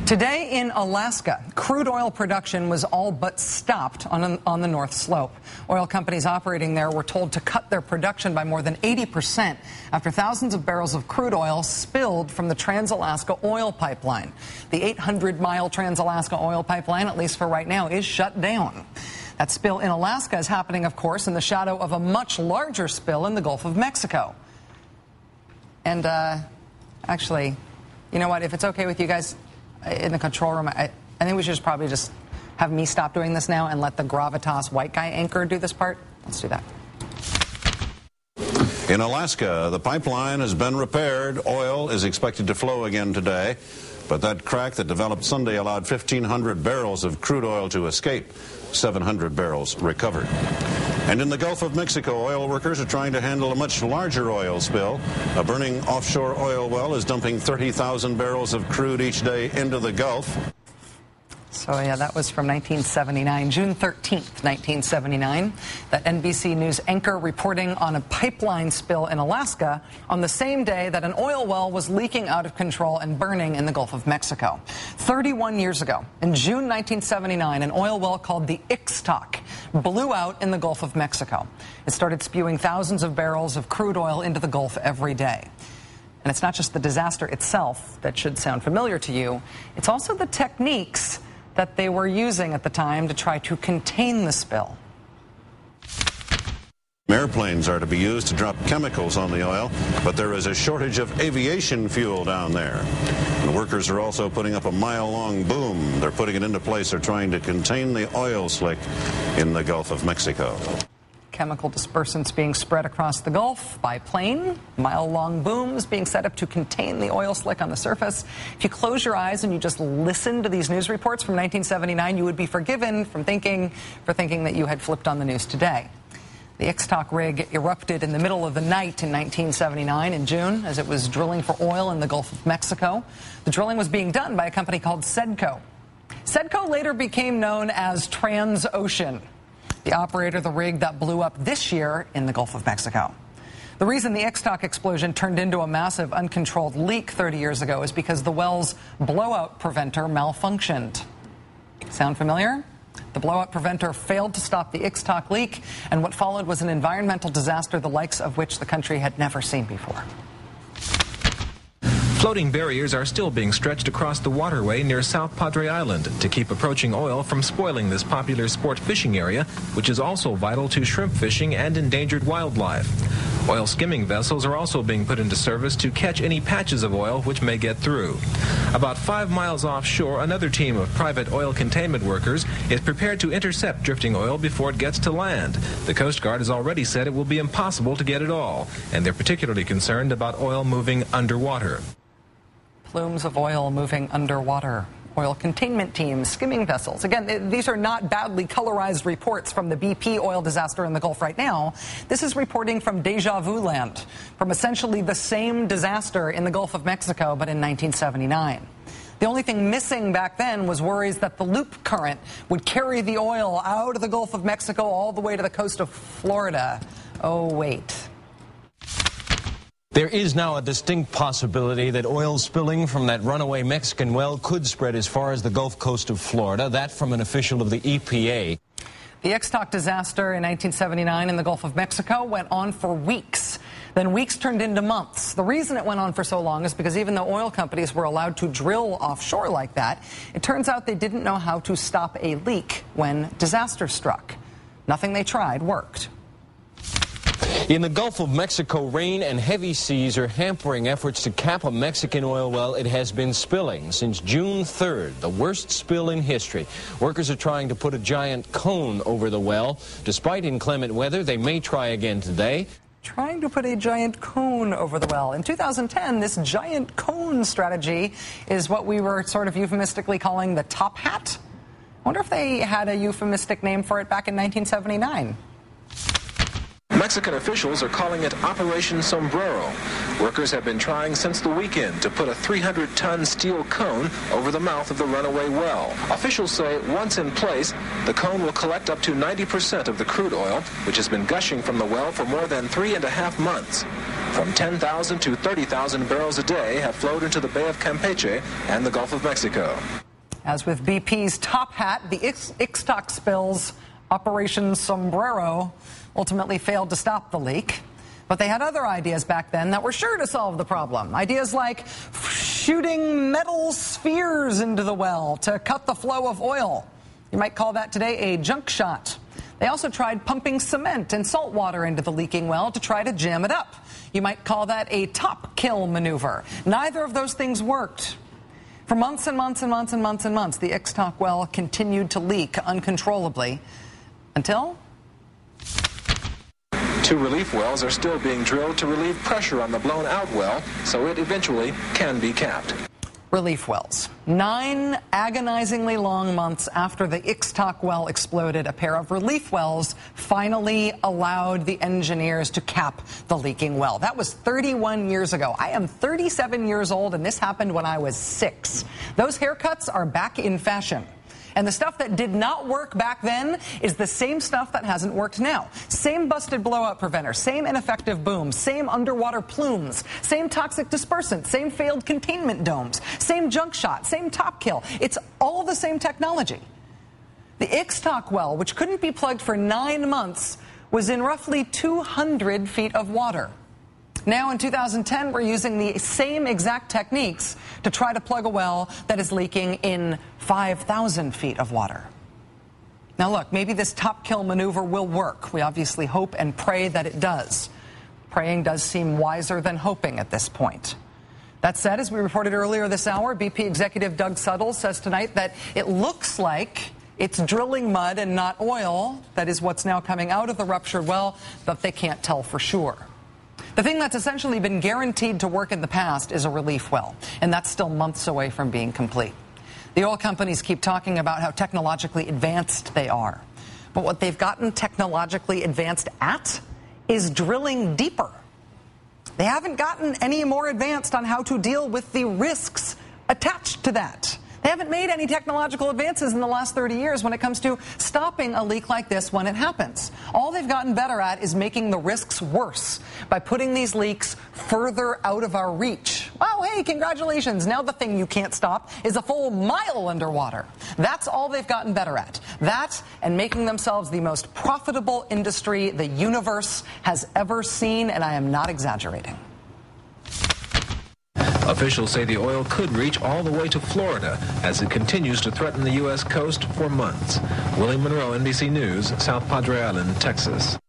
Today in Alaska, crude oil production was all but stopped on the North Slope. Oil companies operating there were told to cut their production by more than 80% after thousands of barrels of crude oil spilled from the Trans-Alaska oil pipeline. The 800-mile Trans-Alaska oil pipeline, at least for right now, is shut down. That spill in Alaska is happening, of course, in the shadow of a much larger spill in the Gulf of Mexico. And actually, you know what, if it's okay with you guys, in the control room, I think we should probably just have me stop doing this now and let the gravitas white guy anchor do this part. Let's do that. In Alaska, the pipeline has been repaired. Oil is expected to flow again today. But that crack that developed Sunday allowed 1,500 barrels of crude oil to escape. 700 barrels recovered. And in the Gulf of Mexico, oil workers are trying to handle a much larger oil spill. A burning offshore oil well is dumping 30,000 barrels of crude each day into the Gulf. So, yeah, that was from 1979, June 13th, 1979. That NBC News anchor reporting on a pipeline spill in Alaska on the same day that an oil well was leaking out of control and burning in the Gulf of Mexico. 31 years ago, in June 1979, an oil well called the Ixtoc blew out in the Gulf of Mexico. It started spewing thousands of barrels of crude oil into the Gulf every day. And it's not just the disaster itself that should sound familiar to you, it's also the techniques that they were using at the time to try to contain the spill. Airplanes are to be used to drop chemicals on the oil, but there is a shortage of aviation fuel down there. And the workers are also putting up a mile-long boom. They're putting it into place. They're trying to contain the oil slick in the Gulf of Mexico. Chemical dispersants being spread across the Gulf by plane, mile-long booms being set up to contain the oil slick on the surface. If you close your eyes and you just listen to these news reports from 1979, you would be forgiven for thinking that you had flipped on the news today. The Ixtoc rig erupted in the middle of the night in 1979 in June as it was drilling for oil in the Gulf of Mexico. The drilling was being done by a company called Sedco. Sedco later became known as Transocean, the operator of the rig that blew up this year in the Gulf of Mexico. The reason the Ixtoc explosion turned into a massive uncontrolled leak 30 years ago is because the well's blowout preventer malfunctioned. Sound familiar? The blowout preventer failed to stop the Ixtoc leak, and what followed was an environmental disaster the likes of which the country had never seen before. Floating barriers are still being stretched across the waterway near South Padre Island to keep approaching oil from spoiling this popular sport fishing area, which is also vital to shrimp fishing and endangered wildlife. Oil skimming vessels are also being put into service to catch any patches of oil which may get through. About 5 miles offshore, another team of private oil containment workers is prepared to intercept drifting oil before it gets to land. The Coast Guard has already said it will be impossible to get it all, and they're particularly concerned about oil moving underwater. Plumes of oil moving underwater. Oil containment teams, skimming vessels. Again, these are not badly colorized reports from the BP oil disaster in the Gulf right now. This is reporting from deja vu land, from essentially the same disaster in the Gulf of Mexico, but in 1979. The only thing missing back then was worries that the loop current would carry the oil out of the Gulf of Mexico all the way to the coast of Florida. Oh, wait. There is now a distinct possibility that oil spilling from that runaway Mexican well could spread as far as the Gulf Coast of Florida. That from an official of the EPA. The Ixtoc disaster in 1979 in the Gulf of Mexico went on for weeks. Then weeks turned into months. The reason it went on for so long is because even though oil companies were allowed to drill offshore like that, it turns out they didn't know how to stop a leak when disaster struck. Nothing they tried worked. In the Gulf of Mexico, rain and heavy seas are hampering efforts to cap a Mexican oil well it has been spilling since June 3rd, the worst spill in history. Workers are trying to put a giant cone over the well. Despite inclement weather, they may try again today. Trying to put a giant cone over the well. In 2010, this giant cone strategy is what we were sort of euphemistically calling the top hat. I wonder if they had a euphemistic name for it back in 1979. Mexican officials are calling it Operation Sombrero. Workers have been trying since the weekend to put a 300-ton steel cone over the mouth of the runaway well. Officials say once in place, the cone will collect up to 90% of the crude oil, which has been gushing from the well for more than 3.5 months. From 10,000 to 30,000 barrels a day have flowed into the Bay of Campeche and the Gulf of Mexico. As with BP's Top Hat, the Ixtoc spills, Operation Sombrero, ultimately failed to stop the leak. But they had other ideas back then that were sure to solve the problem. Ideas like shooting metal spheres into the well to cut the flow of oil. You might call that today a junk shot. They also tried pumping cement and salt water into the leaking well to try to jam it up. You might call that a top kill maneuver. Neither of those things worked. For months and months and months and months and months, the Ixtoc well continued to leak uncontrollably until 2 relief wells are still being drilled to relieve pressure on the blown-out well, so it eventually can be capped. Relief wells. 9 agonizingly long months after the Ixtoc well exploded, a pair of relief wells finally allowed the engineers to cap the leaking well. That was 31 years ago. I am 37 years old, and this happened when I was 6. Those haircuts are back in fashion. And the stuff that did not work back then is the same stuff that hasn't worked now. Same busted blowout preventer, same ineffective booms, same underwater plumes, same toxic dispersant, same failed containment domes, same junk shot, same top kill. It's all the same technology. The Ixtoc well, which couldn't be plugged for 9 months, was in roughly 200 feet of water. Now in 2010, we're using the same exact techniques to try to plug a well that is leaking in 5,000 feet of water. Now look, maybe this top kill maneuver will work. We obviously hope and pray that it does. Praying does seem wiser than hoping at this point. That said, as we reported earlier this hour, BP executive Doug Suttles says tonight that it looks like it's drilling mud and not oil. That is what's now coming out of the ruptured well, but they can't tell for sure. The thing that's essentially been guaranteed to work in the past is a relief well, and that's still months away from being complete. The oil companies keep talking about how technologically advanced they are, but what they've gotten technologically advanced at is drilling deeper. They haven't gotten any more advanced on how to deal with the risks attached to that. They haven't made any technological advances in the last 30 years when it comes to stopping a leak like this when it happens. All they've gotten better at is making the risks worse by putting these leaks further out of our reach. Oh, hey, congratulations. Now the thing you can't stop is a full mile underwater. That's all they've gotten better at. That and making themselves the most profitable industry the universe has ever seen, and I am not exaggerating. Officials say the oil could reach all the way to Florida as it continues to threaten the U.S. coast for months. William Monroe, NBC News, South Padre Island, Texas.